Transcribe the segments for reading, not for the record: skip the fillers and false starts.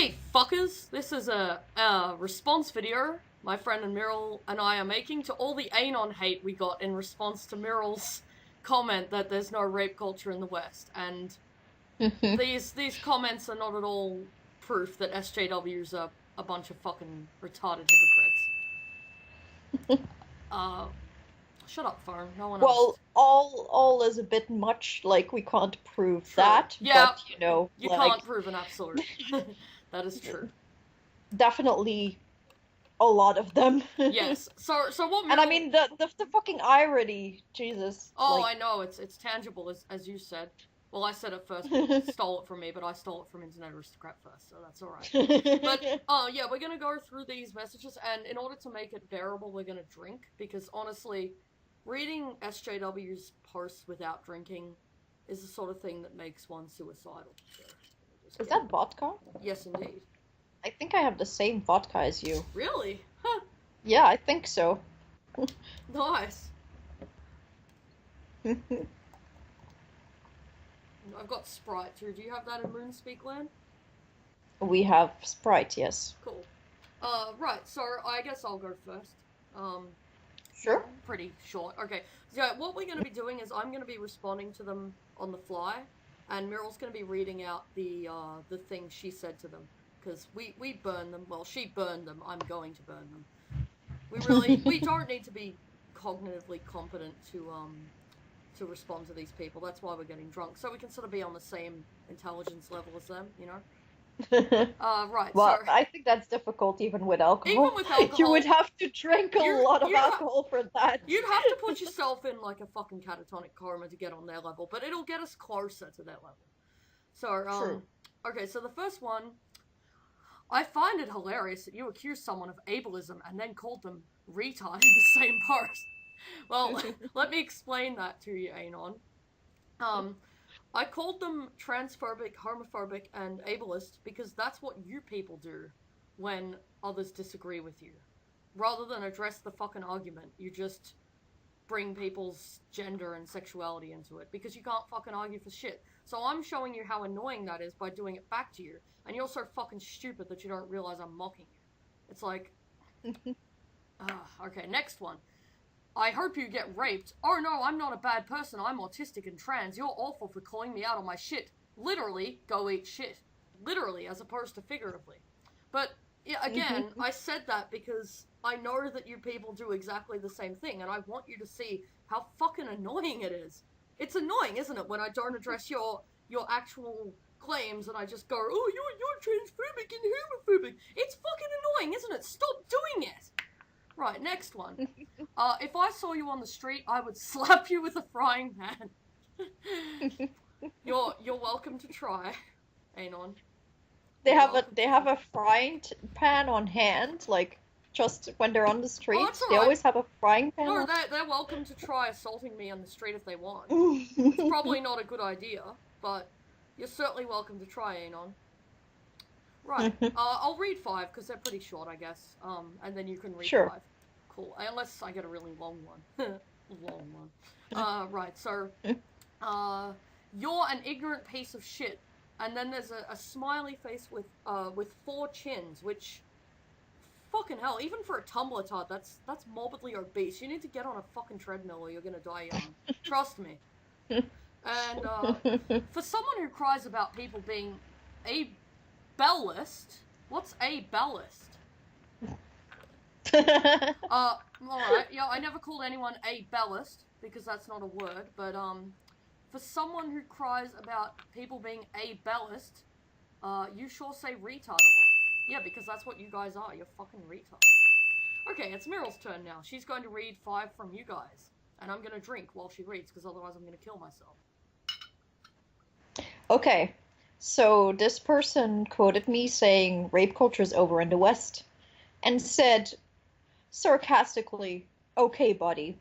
Hey fuckers, this is a response video my friend and Merel and I are making to all the Anon hate we got in response to Merel's comment that there's no rape culture in the West, and these comments are not at all proof that SJWs are a bunch of fucking retarded hypocrites. Shut up, Fern. No one else. Well, all is a bit much, like, we can't prove that, yeah, but, you know, you like, can't prove an absolute. That is true. Definitely a lot of them. Yes. So what Merel... And I mean, the fucking irony, Jesus. Oh, like... I know, it's tangible, as you said. Well, I said it first, but stole it from me, but I stole it from Internet Aristocrat first, so that's alright. But, yeah, we're gonna go through these messages, and in order to make it bearable, we're gonna drink, because honestly, reading SJW's posts without drinking is the sort of thing that makes one suicidal. So is that vodka? Yes, indeed. I think I have the same vodka as you. Really? Huh. Yeah, I think so. Nice. I've got Sprite too. Do you have that in Moonspeak Land? We have Sprite, yes. Cool. Right, so I guess I'll go first. Sure. Pretty short. Okay, so what we're going to be doing is I'm going to be responding to them on the fly, and Meryl's going to be reading out the things she said to them. Because we burn them. Well, she burned them. I'm going to burn them. We don't need to be cognitively competent to respond to these people. That's why we're getting drunk. So we can sort of be on the same intelligence level as them, you know? Right. Well, so, I think that's difficult even with alcohol. Even with alcohol. You would have to drink a lot of alcohol for that. You'd have to put yourself in like a fucking catatonic coma to get on their level, but it'll get us closer to their level. So, True. Okay, so the first one, I find it hilarious that you accuse someone of ableism and then called them retard in the same post. Well, let me explain that to you, Anon. I called them transphobic, homophobic, and ableist because that's what you people do when others disagree with you. Rather than address the fucking argument, you just bring people's gender and sexuality into it because you can't fucking argue for shit. So I'm showing you how annoying that is by doing it back to you, and you're so fucking stupid that you don't realize I'm mocking you. It's like... okay, next one. I hope you get raped. Oh no, I'm not a bad person, I'm autistic and trans. You're awful for calling me out on my shit. Literally, go eat shit. Literally, as opposed to figuratively. But, yeah, again, I said that because I know that you people do exactly the same thing, and I want you to see how fucking annoying it is. It's annoying, isn't it, when I don't address your actual claims and I just go, oh, you're transphobic and homophobic. It's fucking annoying, isn't it? Stop doing it! Right, next one. If I saw you on the street, I would slap you with a frying pan. You're welcome to try, Anon. They have a frying pan on hand, like just when they're on the street. Oh, that's all they right. always have a frying pan. No, they're welcome to try assaulting me on the street if they want. It's probably not a good idea, but you're certainly welcome to try, Anon. Right, I'll read 5, because they're pretty short, I guess, and then you can read 5. Cool, unless I get a really long one. Long one. Right, so, you're an ignorant piece of shit, and then there's a smiley face with 4 chins, which, fucking hell, even for a Tumblr tart, that's morbidly obese. You need to get on a fucking treadmill or you're gonna die young. Trust me. And, for someone who cries about people being ableist? What's ableist? Alright, yeah, I never called anyone ableist, because that's not a word, but, for someone who cries about people being ableist, you sure say retard a lot. Yeah, because that's what you guys are, you're fucking retards. Okay, it's Meryl's turn now. She's going to read 5 from you guys, and I'm gonna drink while she reads, because otherwise I'm gonna kill myself. Okay. So this person quoted me saying rape culture is over in the West and said sarcastically, okay, buddy.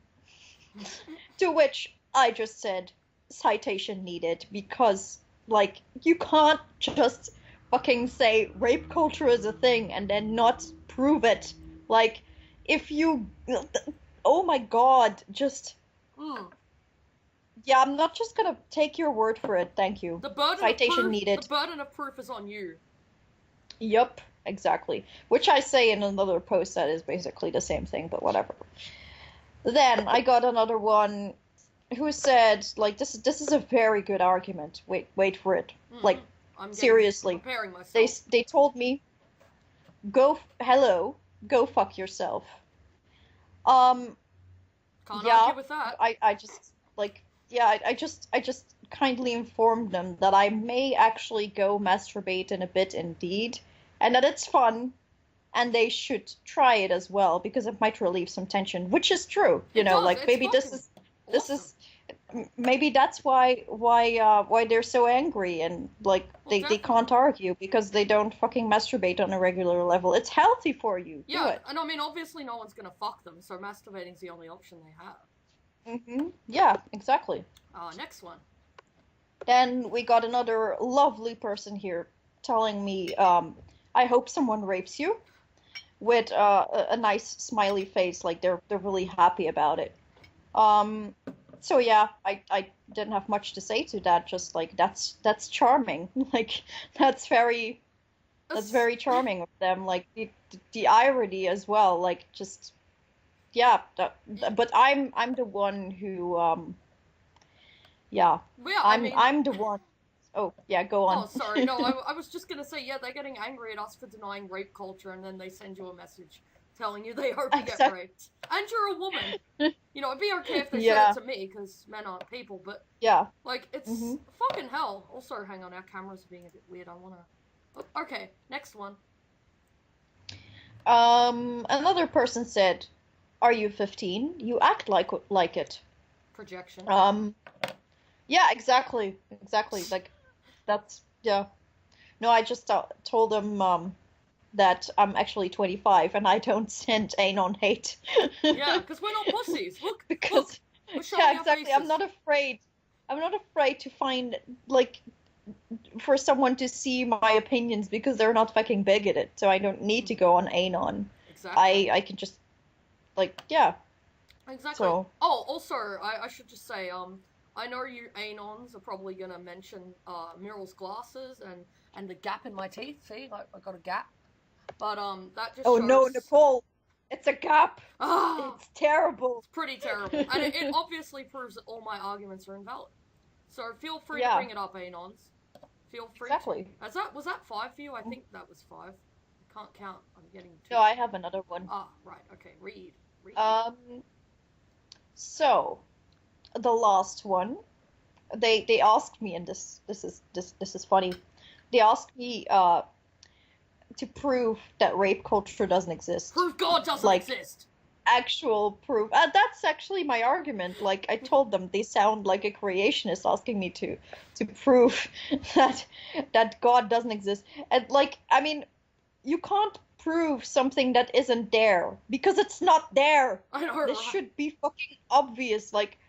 To which I just said, citation needed, because, like, you can't just fucking say rape culture is a thing and then not prove it. Like, if you... Oh my god, just... Yeah, I'm not just gonna take your word for it, thank you. The burden citation of proof, needed. The burden of proof is on you. Yup, exactly. Which I say in another post that is basically the same thing, but whatever. Then I got another one who said, like, this is a very good argument. Wait for it. Like, I'm seriously. preparing myself. They told me, go fuck yourself. Can't Yeah, argue with that. I just like yeah, I just kindly informed them that I may actually go masturbate in a bit indeed, and that it's fun, and they should try it as well because it might relieve some tension, which is true. You It know, does. like It's maybe fucking this awesome. is maybe that's why they're so angry and like Well, they can't argue because they don't fucking masturbate on a regular level. It's healthy for you. Do yeah, it. and I mean, obviously, no one's gonna fuck them, so masturbating's the only option they have. Yeah, exactly. Next one. Then we got another lovely person here telling me, I hope someone rapes you, with a nice smiley face, like they're really happy about it. Um, so yeah, I didn't have much to say to that. Just like that's charming. Like that's very charming of them. Like the irony as well. Like just yeah. But I'm the one who yeah. Well, yeah, I mean, I'm the one. Oh, yeah, go oh, on. sorry. No, I was just gonna say, yeah, they're getting angry at us for denying rape culture, and then they send you a message telling you they hope you get Exactly. raped. And you're a woman. You know, it'd be okay if they Yeah. said it to me, because men aren't people, but, Yeah. like, it's fucking hell. Also, hang on, our camera's being a bit weird. I wanna... Oh, okay, next one. Another person said, "Are you 15? You act like it." Projection. Yeah, exactly. Exactly. Like that's yeah. No, I just told them that I'm actually 25 and I don't send anon hate. Yeah, because we're not pussies. Look, Because we're showing yeah, our exactly. faces. I'm not afraid. I'm not afraid to find like for someone to see my opinions because they're not fucking bigoted. So I don't need to go on anon. Exactly. I can just like yeah. Exactly. So Oh, also, I should just say, I know you Anons are probably gonna mention Merel's glasses and the gap in my teeth. See, like I got a gap. But that just oh shows. no, Nicole, it's a gap. Ah, It's terrible. it's pretty terrible, and it obviously proves that all my arguments are invalid. So feel free to Yeah. bring it up, Anons. Feel free. Exactly. Was that 5 for you? I think that was 5. I can't count. I'm getting two. No, I have another one. Ah, right. Okay. Read. Um. So, the last one, they asked me, and this is funny. They asked me to prove that rape culture doesn't exist. Prove God doesn't like, exist. Actual proof. That's actually my argument. Like I told them, they sound like a creationist asking me to prove that God doesn't exist. And like, I mean, you can't prove something that isn't there because it's not there. I know. This should be fucking obvious. Like,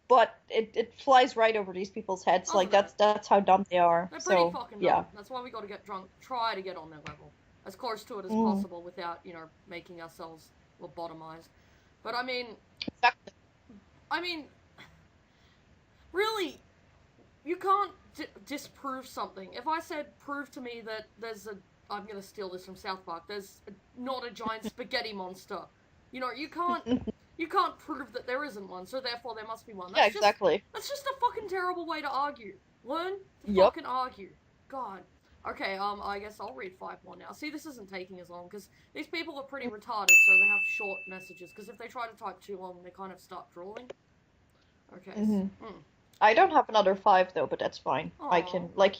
but it flies right over these people's heads. Doesn't Like that's how dumb they are. They're pretty So fucking dumb. yeah. That's why we gotta get drunk. Try to get on their level. As close to it as possible without, making ourselves lobotomized. But I mean, really, you can't disprove something. If I said, prove to me that I'm gonna steal this from South Park, there's not a giant spaghetti monster. You can't prove that there isn't one, so therefore there must be one. Yeah, exactly. That's just a fucking terrible way to argue. Learn to fucking argue. God. Okay, I guess I'll read 5 more now. See, this isn't taking as long, because these people are pretty retarded, so they have short messages, because if they try to type too long, they kind of start drooling. Okay. I don't have another 5 though, but that's fine. Aww. I can, like,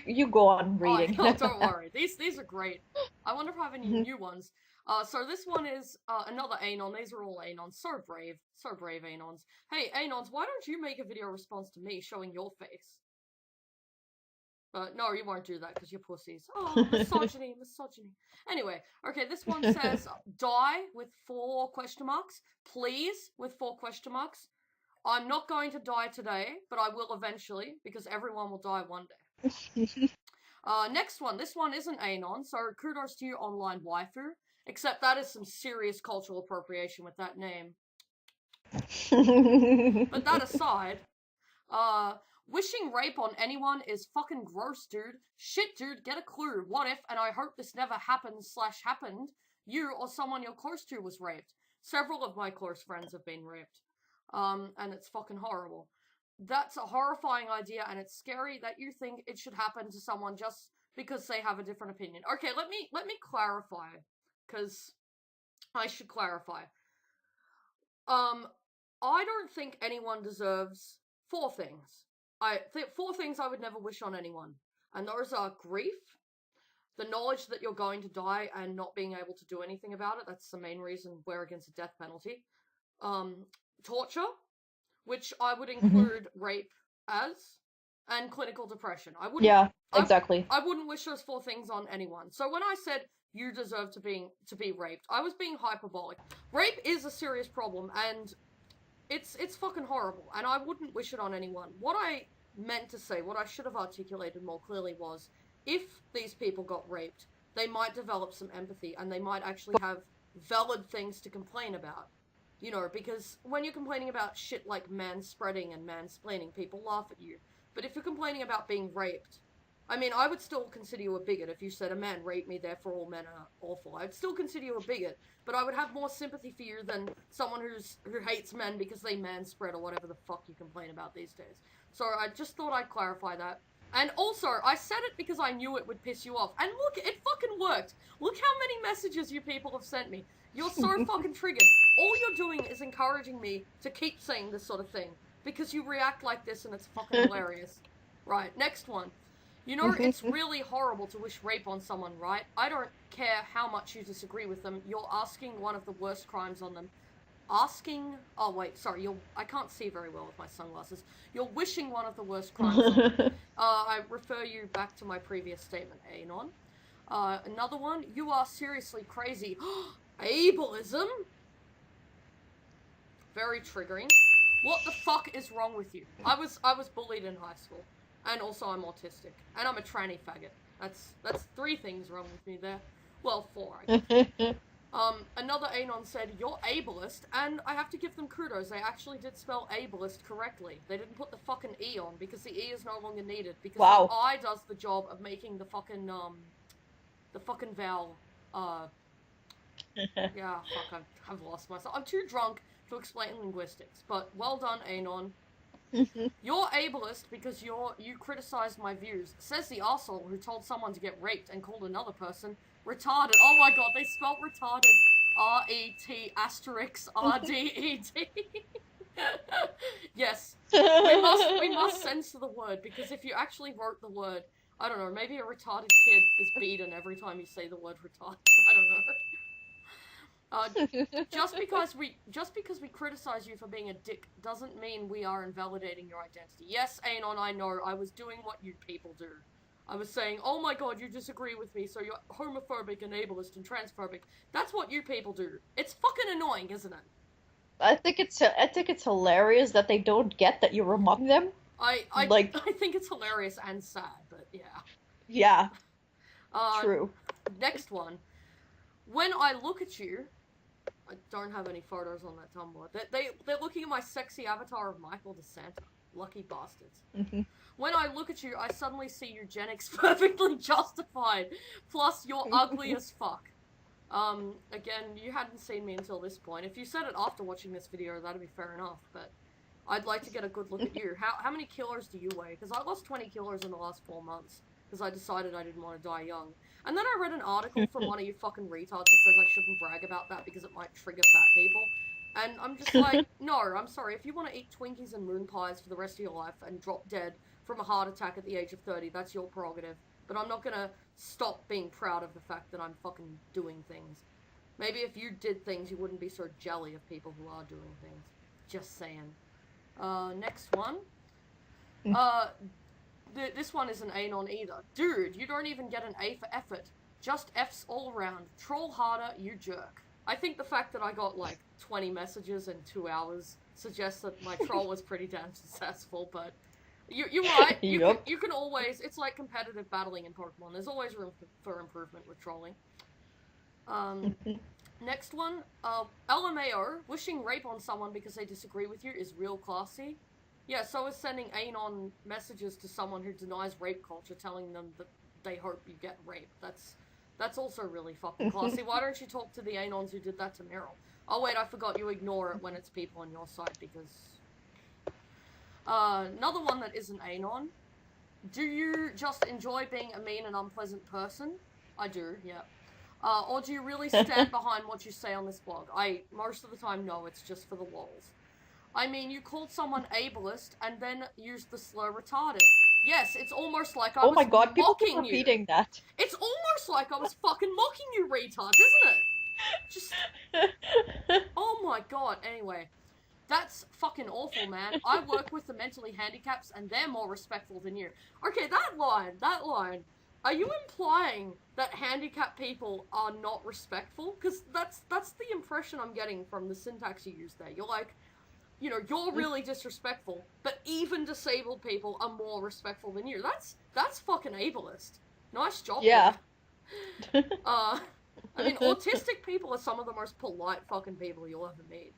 you go on reading. Oh, don't worry. These are great. I wonder if I have any new ones. So this one is another Anon. These are all Anons. So brave, Anons. Hey, Anons, why don't you make a video response to me showing your face? No, you won't do that because you're pussies. Oh, misogyny. Anyway, okay, this one says, die with 4 question marks. Please with 4 question marks. I'm not going to die today, but I will eventually, because everyone will die one day. Next one. This one isn't Anon, so kudos to you, online waifu. Except that is some serious cultural appropriation with that name. But that aside, Wishing rape on anyone is fucking gross, dude. Shit, dude, get a clue. What if, and I hope this never happened, you or someone you're close to was raped? Several of my close friends have been raped. And it's fucking horrible. That's a horrifying idea, and it's scary that you think it should happen to someone just because they have a different opinion. Okay, let me clarify, because I should clarify. I don't think anyone deserves 4 things. Four things I would never wish on anyone. And those are grief, the knowledge that you're going to die and not being able to do anything about it. That's the main reason we're against the death penalty. Torture, which I would include rape as, and clinical depression. I wouldn't. Yeah, exactly. I wouldn't wish those 4 things on anyone. So when I said you deserve to be raped, I was being hyperbolic. Rape is a serious problem, and it's fucking horrible, and I wouldn't wish it on anyone. What I meant to say, what I should have articulated more clearly was, if these people got raped, they might develop some empathy, and they might actually have valid things to complain about. You know, because when you're complaining about shit like manspreading and mansplaining, people laugh at you. But if you're complaining about being raped, I mean, I would still consider you a bigot if you said a man raped me, therefore all men are awful. I'd still consider you a bigot, but I would have more sympathy for you than someone who hates men because they manspread or whatever the fuck you complain about these days. So I just thought I'd clarify that. And also, I said it because I knew it would piss you off. And look, it fucking worked. Look how many messages you people have sent me. You're so fucking triggered. All you're doing is encouraging me to keep saying this sort of thing. Because you react like this and it's fucking hilarious. Right, next one. You know, it's really horrible to wish rape on someone, right? I don't care how much you disagree with them. You're asking one of the worst crimes on them. Oh wait, sorry, I can't see very well with my sunglasses. You're wishing one of the worst crimes on them. I refer you back to my previous statement, Anon. Another one, you are seriously crazy. Ableism? Very triggering. What the fuck is wrong with you? I was bullied in high school. And also I'm autistic. And I'm a tranny faggot. That's 3 things wrong with me there. Well, 4, I guess. Another Anon said, you're ableist, and I have to give them kudos. They actually did spell ableist correctly. They didn't put the fucking E on, because the E is no longer needed. Because the I does the job of making the fucking vowel, yeah, fuck, I've lost myself. I'm too drunk to explain linguistics, but well done, Anon. You're ableist because you criticized my views, says the arsehole who told someone to get raped and called another person retarded. Oh my god, they spelled retarded R-E-T asterisk R-D-E-D. Yes, we must censor the word, because if you actually wrote the word, I don't know, maybe a retarded kid is beaten every time you say the word retarded. I don't know. Just because we criticize you for being a dick doesn't mean we are invalidating your identity. Yes, Anon, I know, I was doing what you people do. I was saying, oh my god, you disagree with me, so you're homophobic and ableist and transphobic. That's what you people do. It's fucking annoying, isn't it? I think it's hilarious that they don't get that you're among them. I think it's hilarious and sad, but yeah. Yeah. True. Next one. When I look at you, I don't have any photos on that Tumblr. They're looking at my sexy avatar of Michael DeSanta. Lucky bastards. When I look at you, I suddenly see eugenics perfectly justified. Plus, you're ugly as fuck. Again, you hadn't seen me until this point. If you said it after watching this video, that'd be fair enough, but I'd like to get a good look at you. How many kilos do you weigh? Because I lost 20 kilos in the last 4 months, because I decided I didn't want to die young. And then I read an article from one of you fucking retards that says I shouldn't brag about that because it might trigger fat people. And I'm just like, no, I'm sorry. If you want to eat Twinkies and moon pies for the rest of your life and drop dead from a heart attack at the age of 30, that's your prerogative. But I'm not gonna stop being proud of the fact that I'm fucking doing things. Maybe if you did things, you wouldn't be so jelly of people who are doing things. Just saying. Next one. This one isn't Anon either. Dude, you don't even get an A for effort. Just F's all around. Troll harder, you jerk. I think the fact that I got like 20 messages in 2 hours suggests that my troll was pretty damn successful, but you're right. You can always, it's like competitive battling in Pokemon. There's always room for improvement with trolling. Next one, LMAO, wishing rape on someone because they disagree with you is real classy. Yeah, so is sending Anon messages to someone who denies rape culture, telling them that they hope you get raped. That's also really fucking classy. Why don't you talk to the Anons who did that to Merel? Oh wait, I forgot, you ignore it when it's people on your side, because... another one that isn't Anon. Do you just enjoy being a mean and unpleasant person? I do, yeah. Or do you really stand behind what you say on this blog? Most of the time, no, it's just for the lols. I mean, you called someone ableist and then used the slur retarded. Yes, it's almost like I was Oh my god, people keep mocking you. repeating that. It's almost like I was fucking mocking you, retard, isn't it? Just... Oh my god, anyway. That's fucking awful, man. I work with the mentally handicapped and they're more respectful than you. Okay, that line. Are you implying that handicapped people are not respectful? Because that's the impression I'm getting from the syntax you used there. You're like, you know, you're really disrespectful, but even disabled people are more respectful than you. That's fucking ableist. Nice job. Yeah. I mean, autistic people are some of the most polite fucking people you'll ever meet.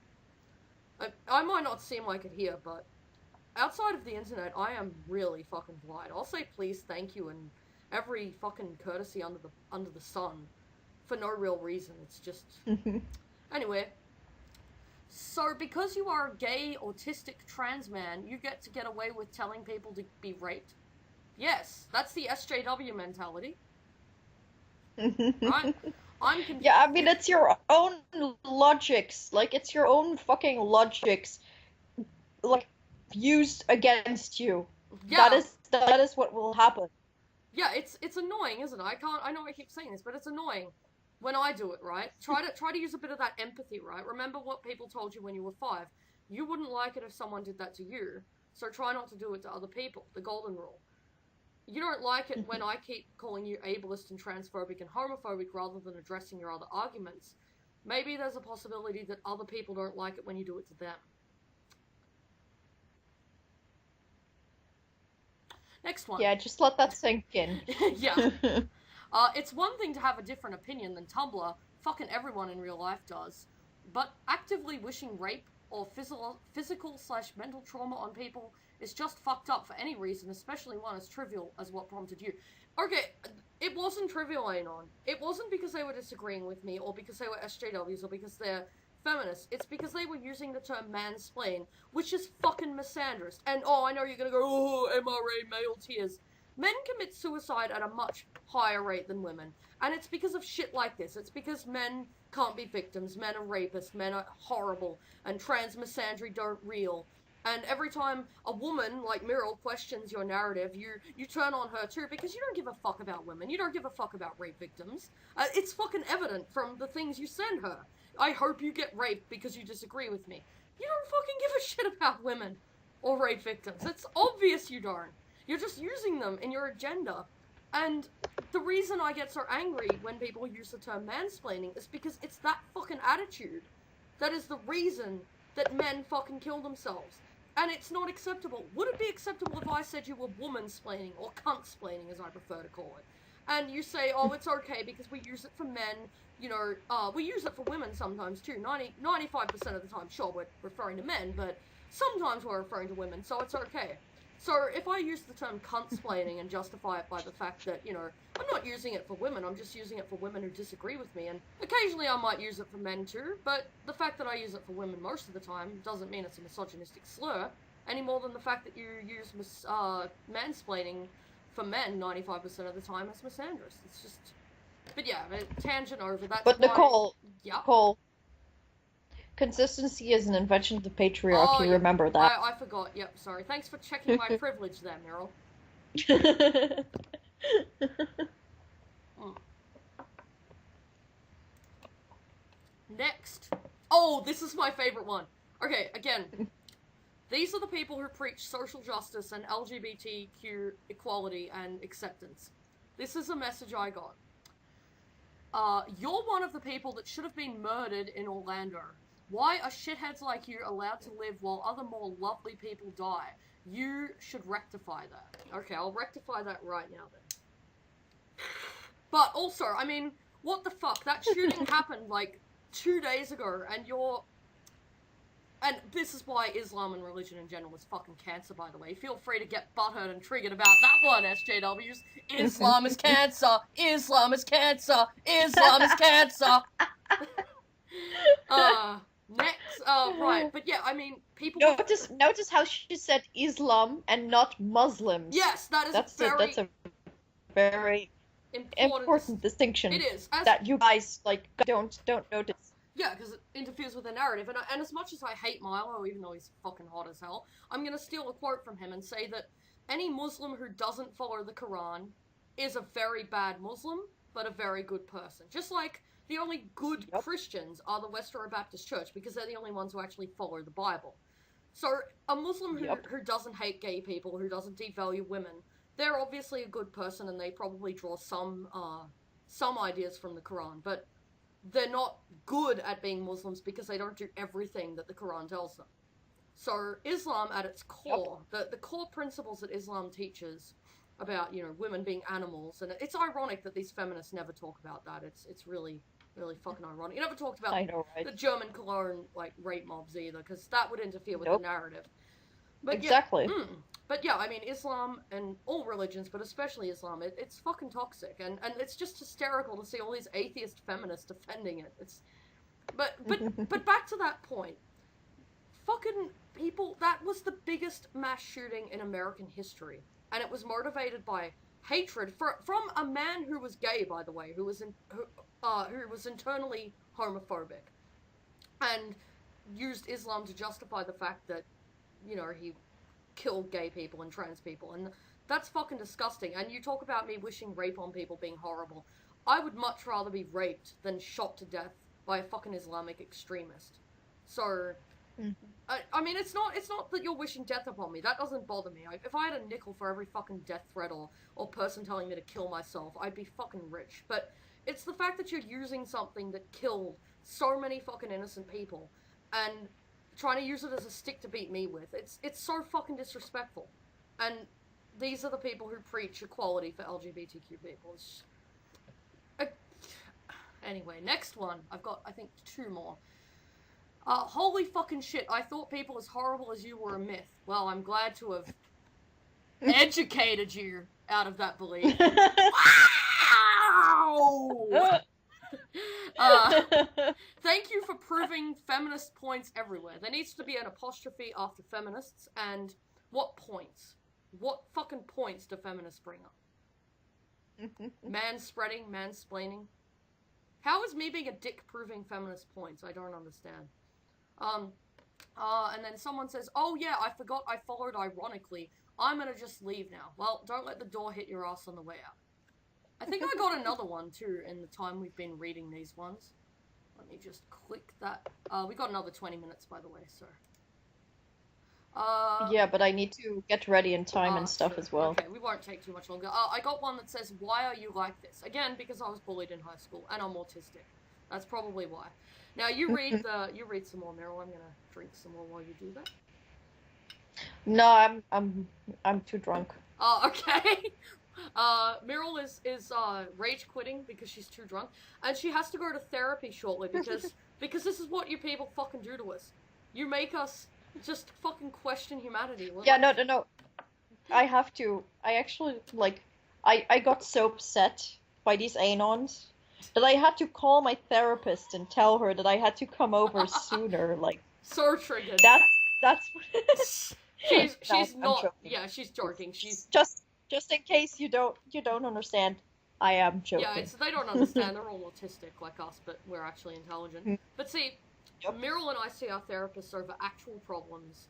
I might not seem like it here, but outside of the internet, I am really fucking polite. I'll say please, thank you, and every fucking courtesy under the sun for no real reason. It's just... Anyway, so because you are a gay, autistic, trans man, you get to get away with telling people to be raped? Yes, that's the SJW mentality. Right? I'm confused. Yeah, I mean, it's your own logics. Like, it's your own fucking logics, like, used against you. Yeah. That is what will happen. Yeah, it's annoying, isn't it? I know I keep saying this, but it's annoying when I do it, right? Try to use a bit of that empathy, right? Remember what people told you when you were 5. You wouldn't like it if someone did that to you, so try not to do it to other people. The golden rule. You don't like it when I keep calling you ableist and transphobic and homophobic rather than addressing your other arguments. Maybe there's a possibility that other people don't like it when you do it to them. Next one. Yeah, just let that sink in. Yeah. It's one thing to have a different opinion than Tumblr. Fucking everyone in real life does. But actively wishing rape or physical/mental trauma on people is just fucked up for any reason, especially one as trivial as what prompted you. Okay, it wasn't trivial, Anon. It wasn't because they were disagreeing with me, or because they were SJWs, or because they're feminists. It's because they were using the term mansplain, which is fucking misandrist. And, I know you're gonna go, oh, MRA, male tears. Men commit suicide at a much higher rate than women. And it's because of shit like this. It's because men can't be victims, men are rapists, men are horrible, and trans misandry don't real. And every time a woman like Merel questions your narrative, you turn on her too, because you don't give a fuck about women. You don't give a fuck about rape victims. It's fucking evident from the things you send her. I hope you get raped because you disagree with me. You don't fucking give a shit about women or rape victims. It's obvious you don't. You're just using them in your agenda. And the reason I get so angry when people use the term mansplaining is because it's that fucking attitude that is the reason that men fucking kill themselves. And it's not acceptable. Would it be acceptable if I said you were woman-splaining, or cunt-splaining as I prefer to call it? And you say, oh, it's okay because we use it for men, you know, we use it for women sometimes too. 95% of the time, sure, we're referring to men, but sometimes we're referring to women, so it's okay. So if I use the term cunt-splaining and justify it by the fact that, you know, I'm not using it for women, I'm just using it for women who disagree with me, and occasionally I might use it for men too, but the fact that I use it for women most of the time doesn't mean it's a misogynistic slur, any more than the fact that you use mansplaining for men 95% of the time as misandrous. It's just... But yeah, tangent over, that's But Nicole, yeah? Nicole, consistency is an invention of the patriarchy, yeah. Remember that. I forgot, yep, sorry. Thanks for checking my privilege there, Merel. Next. Oh, this is my favorite one. Okay, again. These are the people who preach social justice and LGBTQ equality and acceptance. This is a message I got. You're one of the people that should have been murdered in Orlando. Why are shitheads like you allowed to live while other more lovely people die? You should rectify that. Okay, I'll rectify that right now then. But also, I mean, what the fuck? That shooting happened like 2 days ago, and you're... And this is why Islam and religion in general is fucking cancer, by the way. Feel free to get butthurt and triggered about that one, SJWs. Islam is cancer! Islam is cancer! Islam is cancer! Right, but yeah, I mean, people... Notice how she said Islam and not Muslims. Yes, that's a very important distinction. It is. That you guys, like, don't notice. Yeah, because it interferes with the narrative, and as much as I hate Milo, even though he's fucking hot as hell, I'm gonna steal a quote from him and say that any Muslim who doesn't follow the Quran is a very bad Muslim, but a very good person. Just like the only good Christians are the Westboro Baptist Church, because they're the only ones who actually follow the Bible. So, a Muslim who doesn't hate gay people, who doesn't devalue women, they're obviously a good person, and they probably draw some ideas from the Quran, but they're not good at being Muslims because they don't do everything that the Quran tells them. So Islam at its core, the core principles that Islam teaches about, you know, women being animals, and it's ironic that these feminists never talk about that. It's really, really fucking ironic. You never talked about the German Cologne, like, rape mobs either, because that would interfere with the narrative. But exactly. Yeah, but yeah, I mean, Islam and all religions, but especially Islam, it's fucking toxic, and it's just hysterical to see all these atheist feminists defending it. But back to that point, fucking people, that was the biggest mass shooting in American history, and it was motivated by hatred from a man who was gay, by the way, who was internally homophobic, and used Islam to justify the fact that, you know, he killed gay people and trans people, and that's fucking disgusting. And you talk about me wishing rape on people being horrible. I would much rather be raped than shot to death by a fucking Islamic extremist. So, I mean, it's not that you're wishing death upon me. That doesn't bother me. If I had a nickel for every fucking death threat or person telling me to kill myself, I'd be fucking rich. But it's the fact that you're using something that killed so many fucking innocent people, and trying to use it as a stick to beat me with. It's so fucking disrespectful. And these are the people who preach equality for LGBTQ people. Anyway, next one. I've got, I think, 2 more. Holy fucking shit, I thought people as horrible as you were a myth. Well, I'm glad to have educated you out of that belief. Wow! Thank you for proving feminist points everywhere. There needs to be an apostrophe after feminists, and what points? What fucking points do feminists bring up? Manspreading, mansplaining. How is me being a dick proving feminist points? I don't understand. And then someone says, oh yeah, I forgot I followed ironically. I'm gonna just leave now. Well, don't let the door hit your ass on the way out. I think I got another one, too, in the time we've been reading these ones. Let me just click that. We got another 20 minutes, by the way, so. Yeah, but I need to get ready in time and stuff as well. Okay, we won't take too much longer. I got one that says, why are you like this? Again, because I was bullied in high school, and I'm autistic. That's probably why. Now, you read some more, Merel. I'm gonna drink some more while you do that. No, I'm too drunk. Oh, okay. Merel is rage quitting because she's too drunk, and she has to go to therapy shortly because this is what you people fucking do to us. You make us just fucking question humanity. No. I have to. I actually, like, I got so upset by these Anons that I had to call my therapist and tell her that I had to come over sooner. Like, so triggered. That's she's not. Joking. Yeah, she's joking. She's just in case you don't understand. I am joking. Yeah, they don't understand. They're all autistic like us, but we're actually intelligent. But see, Merel and I see our therapists over actual problems,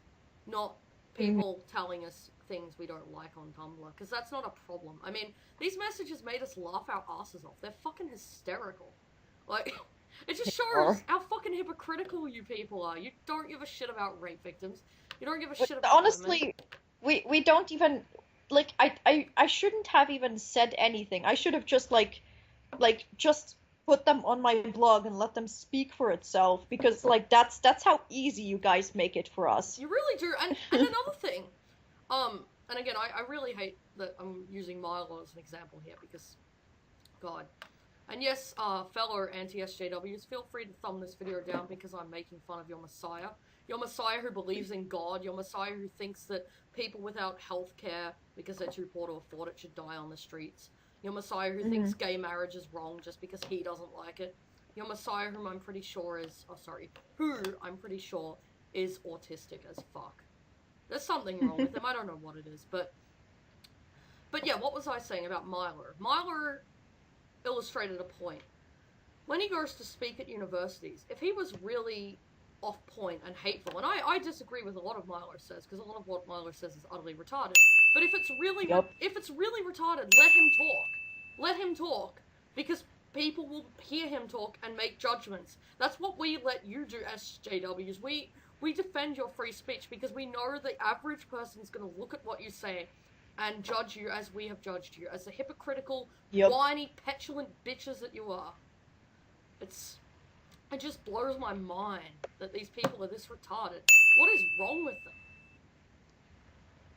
not people telling us things we don't like on Tumblr, because that's not a problem. I mean, these messages made us laugh our asses off. They're fucking hysterical. Like, it just shows how fucking hypocritical you people are. You don't give a shit about rape victims. You don't give a shit about honestly, women. we don't even, like, I shouldn't have even said anything. I should have just, like, just put them on my blog and let them speak for itself, because, like, that's how easy you guys make it for us. You really do. And another thing, and again, I really hate that I'm using Milo as an example here, because, God. And yes, fellow anti-SJWs, feel free to thumb this video down because I'm making fun of your messiah. Your Messiah who believes in God. Your Messiah who thinks that people without health care, because they're too poor to afford it, should die on the streets. Your Messiah who thinks gay marriage is wrong just because he doesn't like it. Your Messiah who I'm pretty sure is autistic as fuck. There's something wrong with him. I don't know what it is, but yeah, what was I saying about Myler? Myler illustrated a point. When he goes to speak at universities, if he was really off point and hateful, and I disagree with a lot of Myler says, because a lot of what Myler says is utterly retarded, but if it's really retarded, let him talk, because people will hear him talk and make judgments. That's what we let you do, SJWs. We defend your free speech because we know the average person's going to look at what you say and judge you as we have judged you, as the hypocritical, whiny, petulant bitches that you are. It just blows my mind that these people are this retarded. What is wrong with them?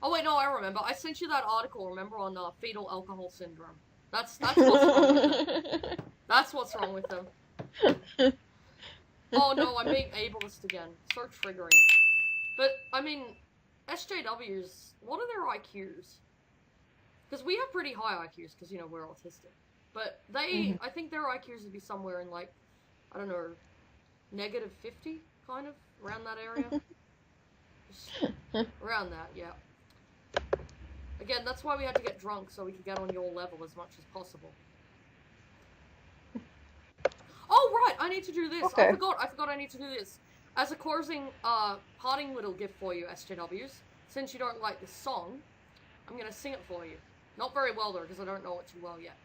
Oh wait, no, I remember. I sent you that article, remember, on fetal alcohol syndrome. That's what's wrong with them. That's what's wrong with them. Oh no, I'm being ableist again. So triggering. But, I mean, SJWs, what are their IQs? Because we have pretty high IQs, because, you know, we're autistic. But they, I think their IQs would be somewhere in, like, I don't know, negative 50, kind of, around that area. Just around that, yeah. Again, that's why we had to get drunk, so we could get on your level as much as possible. Oh, right, I need to do this. Okay. I forgot I need to do this. As a closing, parting little gift for you, SJWs, since you don't like this song, I'm gonna sing it for you. Not very well, though, because I don't know it too well yet.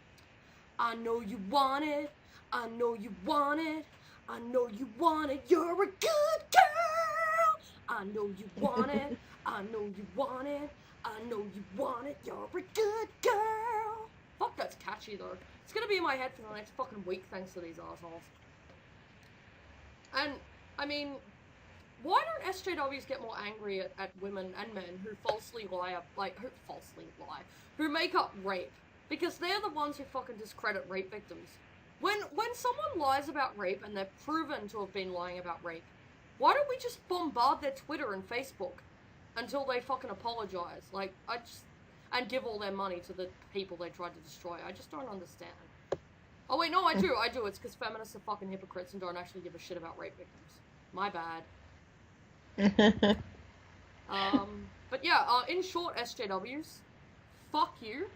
I know you want it. I know you want it. I know you want it. You're a good girl. I know you want it. I know you want it. I know you want it. You're a good girl. Fuck, that's catchy, though. It's gonna be in my head for the next fucking week, thanks to these assholes. And, I mean, why don't SJWs get more angry at women and men who falsely lie, who make up rape? Because they're the ones who fucking discredit rape victims. When someone lies about rape and they're proven to have been lying about rape, why don't we just bombard their Twitter and Facebook until they fucking apologize? Like, and give all their money to the people they tried to destroy. I just don't understand. Oh wait, no, I do. It's because feminists are fucking hypocrites and don't actually give a shit about rape victims. My bad. But yeah, in short, SJWs, fuck you.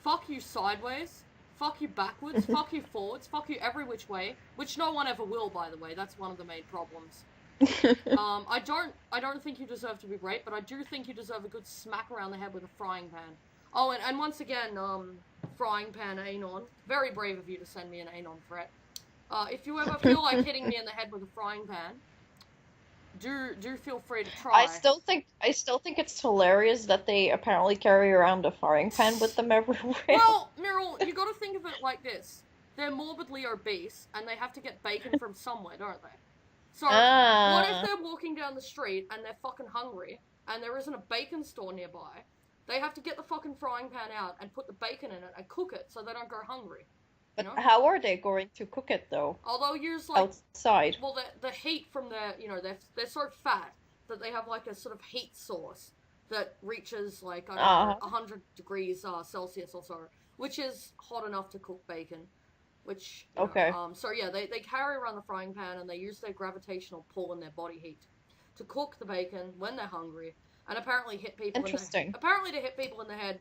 Fuck you sideways. Fuck you backwards. Fuck you forwards. Fuck you every which way. Which no one ever will, by the way. That's one of the main problems. I don't think you deserve to be raped, but I do think you deserve a good smack around the head with a frying pan. Oh, and once again, frying pan Anon. Very brave of you to send me an Anon threat. If you ever feel like hitting me in the head with a frying pan, do feel free to try. I still think it's hilarious that they apparently carry around a frying pan with them everywhere. Well, Merel, you gotta think of it like this. They're morbidly obese, and they have to get bacon from somewhere, don't they? So, what if they're walking down the street, and they're fucking hungry, and there isn't a bacon store nearby? They have to get the fucking frying pan out, and put the bacon in it, and cook it, so they don't go hungry. But how are they going to cook it, though? Although use, like... outside. Well, the heat from their, they're so fat that they have, like, a sort of heat source that reaches, like, I don't know, 100 degrees Celsius or so, which is hot enough to cook bacon, which, so, yeah, they carry around the frying pan, and they use their gravitational pull and their body heat to cook the bacon when they're hungry, and apparently hit people apparently to hit people in the head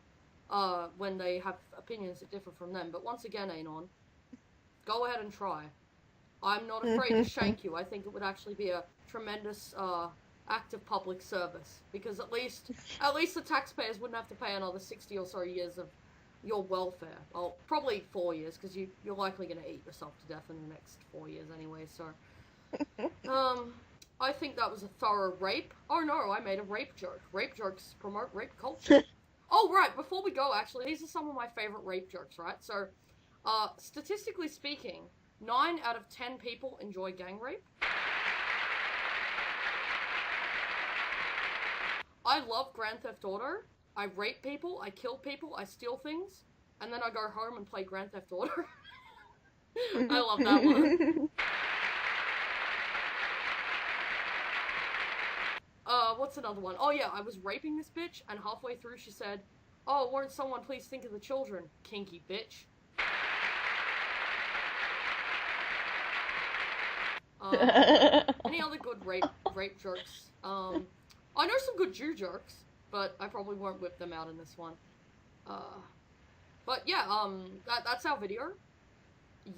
when they have opinions that differ from them. But once again, Anon, go ahead and try. I'm not afraid to shank you. I think it would actually be a tremendous act of public service, because at least the taxpayers wouldn't have to pay another 60 or so years of your welfare. Well, probably 4 years, because you're likely going to eat yourself to death in the next 4 years anyway, so... I think that was a thorough rape. Oh no, I made a rape joke. Rape jokes promote rape culture. Oh, right, before we go, actually, these are some of my favorite rape jokes, right? So, statistically speaking, 9 out of 10 people enjoy gang rape. I love Grand Theft Auto. I rape people, I kill people, I steal things, and then I go home and play Grand Theft Auto. I love that one. what's another one? Oh yeah, I was raping this bitch, and halfway through she said, "Oh, won't someone please think of the children, kinky bitch." Any other good rape jokes? I know some good Jew jokes, but I probably won't whip them out in this one. But yeah, that's our video.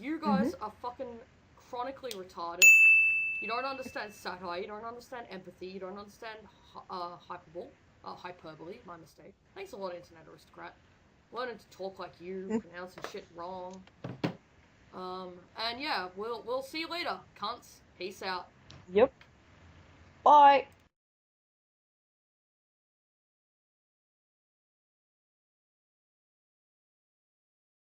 You guys are fucking chronically retarded. You don't understand satire, you don't understand empathy, you don't understand hyperbole, my mistake. Thanks a lot, Internet Aristocrat. Learning to talk like you, pronouncing shit wrong. And yeah, we'll see you later, cunts. Peace out. Yep. Bye.